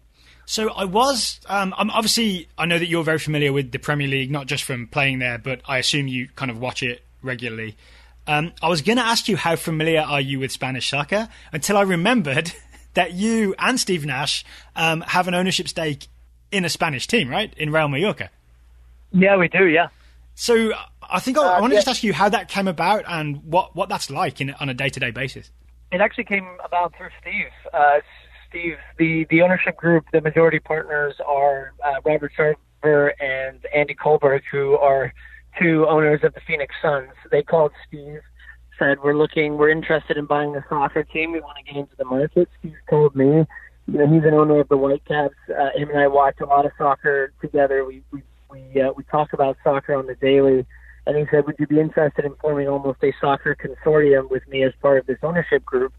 So I know that you're very familiar with the Premier League, not just from playing there, but I assume you kind of watch it regularly. I was going to ask you how familiar are you with Spanish soccer until I remembered that you and Steve Nash have an ownership stake in a Spanish team, right? In Real Mallorca. Yeah, we do, yeah. So I think I want to just ask you how that came about and what that's like on a day-to-day basis. It actually came about through Steve. The ownership group, the majority partners are Robert Server and Andy Kohlberg, who are two owners of the Phoenix Suns. They called Steve, said, we're interested in buying a soccer team. We want to get into the market. Steve told me, he's an owner of the Whitecaps. Him and I watch a lot of soccer together. We talk about soccer on the daily. And he said, would you be interested in forming almost a soccer consortium with me as part of this ownership group?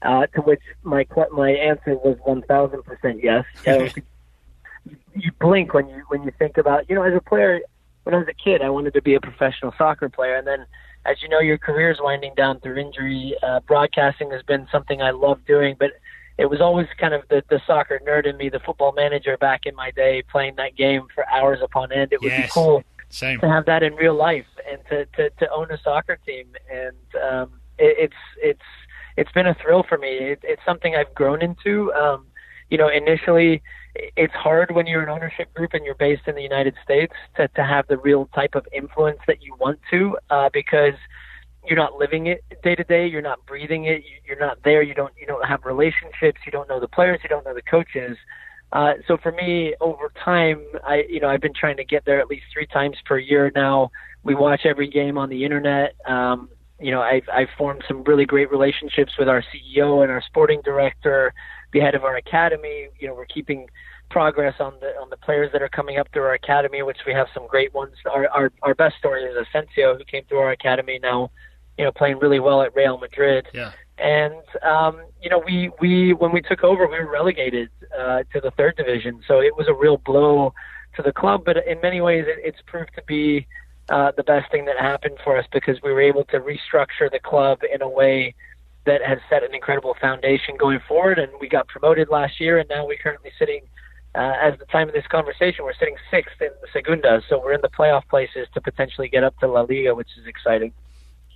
To which my answer was 1,000% yes. You blink when you think about, as a player, when I was a kid, I wanted to be a professional soccer player. And then, as you know, your career is winding down through injury. Broadcasting has been something I love doing, but it was always kind of the soccer nerd in me, the football manager back in my day, playing that game for hours upon end. It would be cool to have that in real life and to own a soccer team. And it's been a thrill for me. It's something I've grown into. Initially, it's hard when you're an ownership group and you're based in the United States to have the real type of influence that you want to, because you're not living it day to day. You're not breathing it. You're not there. You don't have relationships. You don't know the players. You don't know the coaches. So for me, over time, I've been trying to get there at least 3 times per year now. We watch every game on the internet. I've formed some really great relationships with our CEO and our sporting director, the head of our academy. We're keeping progress on the players that are coming up through our academy, which we have some great ones. Our best story is Asensio, who came through our academy now playing really well at Real Madrid. Yeah. And, we when we took over, we were relegated to the third division. So it was a real blow to the club. But in many ways, it's proved to be the best thing that happened for us, because we were able to restructure the club in a way that has set an incredible foundation going forward. And we got promoted last year, and now we're currently sitting, at the time of this conversation, we're sitting 6th in the Segunda. So we're in the playoff places to potentially get up to La Liga, which is exciting.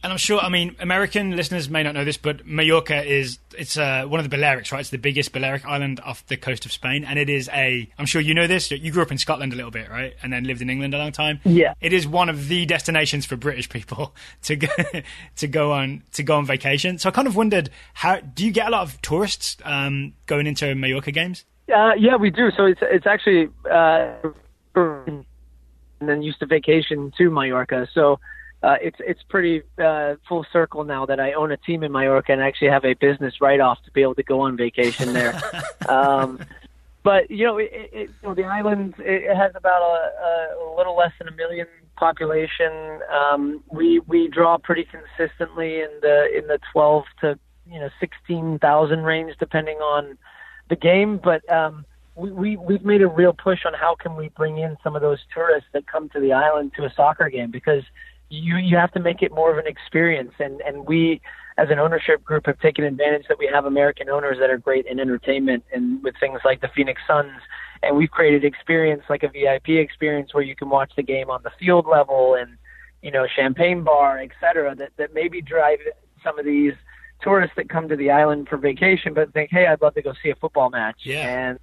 And I'm sure, American listeners may not know this, but Mallorca it's one of the Balearics, right? It's the biggest Balearic island off the coast of Spain. And it is I'm sure you know this, you grew up in Scotland a little bit, right? And then lived in England a long time. Yeah. It is one of the destinations for British people to go on vacation. So I kind of wondered, do you get a lot of tourists going into Mallorca games? Yeah, we do. So it's actually, and then used to vacation to Mallorca. So, it's pretty full circle now that I own a team in Mallorca and actually have a business write-off to be able to go on vacation there. But the island, it has about a little less than 1 million population. We draw pretty consistently in the 12 to 16,000 range, depending on the game. But we've made a real push on how can we bring in some of those tourists that come to the island to a soccer game, because you have to make it more of an experience. And we, as an ownership group, have taken advantage that we have American owners that are great in entertainment and with things like the Phoenix Suns. And we've created experience like a VIP experience where you can watch the game on the field level and, champagne bar, et cetera, that maybe drive some of these tourists that come to the island for vacation, but think, hey, I'd love to go see a football match. Yeah.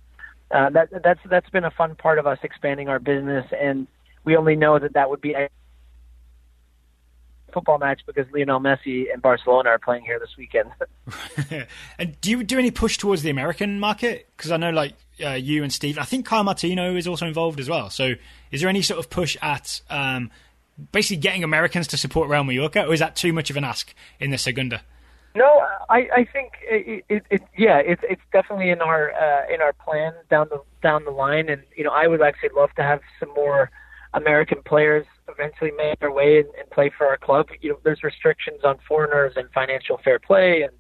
And that's been a fun part of us expanding our business. And we only know that would be a football match because Lionel Messi and Barcelona are playing here this weekend. And do you do any push towards the American market? Because I know you and Steve, I think Kyle Martino is also involved as well. So is there any sort of push at basically getting Americans to support Real Mallorca, or is that too much of an ask in the Segunda? No, I think it's definitely in our plan down the line, and I would actually love to have some more American players eventually make their way and play for our club. There's restrictions on foreigners and financial fair play and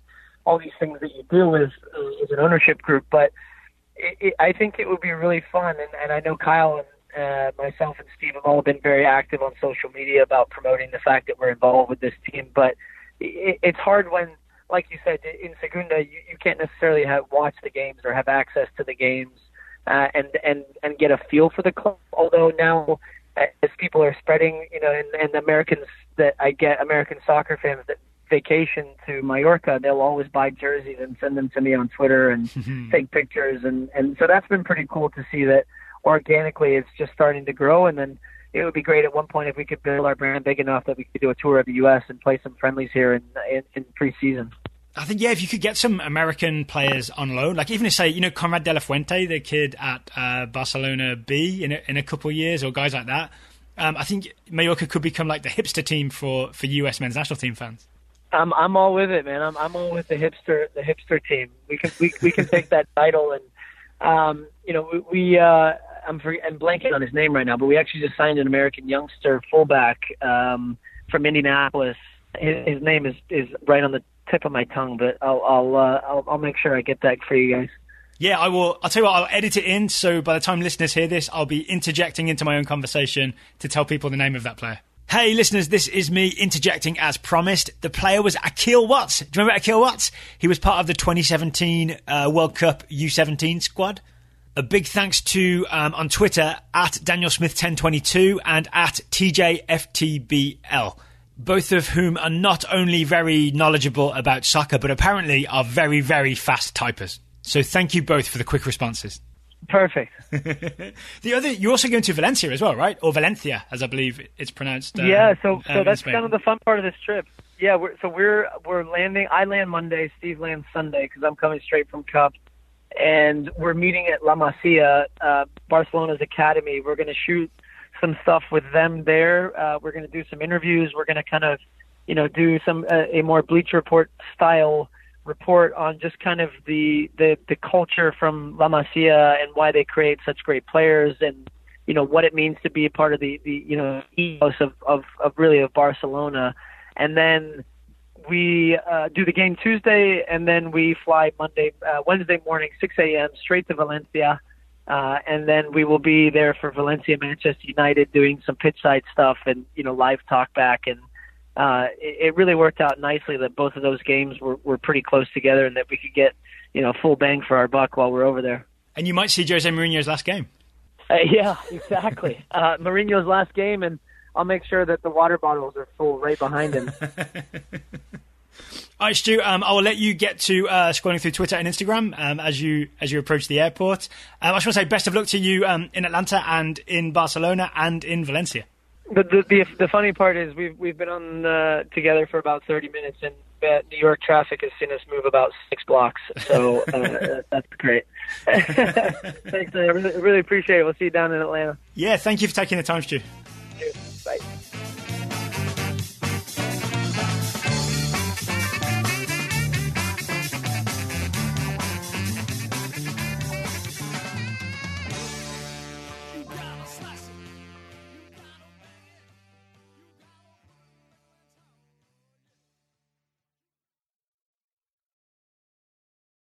all these things that you do as an ownership group, but I think it would be really fun, and I know Kyle and myself and Steve have all been very active on social media about promoting the fact that we're involved with this team, but it's hard when, like you said, in Segunda, you can't necessarily watch the games or have access to the games and get a feel for the club. Although now, as people are spreading, and Americans American soccer fans that vacation to Mallorca, they'll always buy jerseys and send them to me on Twitter and take pictures. And so that's been pretty cool to see that organically it's just starting to grow. And then it would be great at one point if we could build our brand big enough that we could do a tour of the U.S. and play some friendlies here in preseason. I think, if you could get some American players on loan, like even to say, Conrad De La Fuente, the kid at Barcelona B in a couple of years, or guys like that, I think Mallorca could become like the hipster team for US men's national team fans. I'm all with it, man. I'm all with the hipster team. We can take that title, and I'm blanking on his name right now, but we actually just signed an American youngster fullback from Indianapolis. His name is right on the tip of my tongue, but I'll make sure I get that for you guys. Yeah, I will. I'll tell you what, I'll edit it in, so by the time listeners hear this, I'll be interjecting into my own conversation to tell people the name of that player. Hey, listeners, this is me interjecting as promised. The player was Akil Watts. Do you remember Akil Watts? He was part of the 2017 World Cup U17 squad. A big thanks to, on Twitter, at DanielSmith1022 and at TJFTBL. Both of whom are not only very knowledgeable about soccer, but apparently are very, very fast typers. So thank you both for the quick responses. Perfect. You're also going to Valencia as well, right? Or Valencia, as I believe it's pronounced. So that's kind of the fun part of this trip. Yeah, we're landing. I land Monday. Steve lands Sunday because I'm coming straight from Cup, and we're meeting at La Masia, Barcelona's academy. We're going to shoot some stuff with them there. We're going to do some interviews. We're going to kind of, do some a more Bleacher Report style report on just kind of the culture from La Masia and why they create such great players, and what it means to be a part of the ethos of Barcelona. And then we do the game Tuesday, and then we fly Wednesday morning, 6 a.m. straight to Valencia. And then we will be there for Valencia, Manchester United, doing some pitch side stuff and, live talk back. And it really worked out nicely that both of those games were pretty close together and that we could get, full bang for our buck while we're over there. And you might see Jose Mourinho's last game. Yeah, exactly. Mourinho's last game, and I'll make sure that the water bottles are full right behind him. All right, Stu, I will let you get to scrolling through Twitter and Instagram as you approach the airport. I just want to say best of luck to you in Atlanta and in Barcelona and in Valencia. The funny part is we've been on together for about 30 minutes, and New York traffic has seen us move about 6 blocks. So that's great. Thanks, man. I really appreciate it. We'll see you down in Atlanta. Yeah, thank you for taking the time, Stu.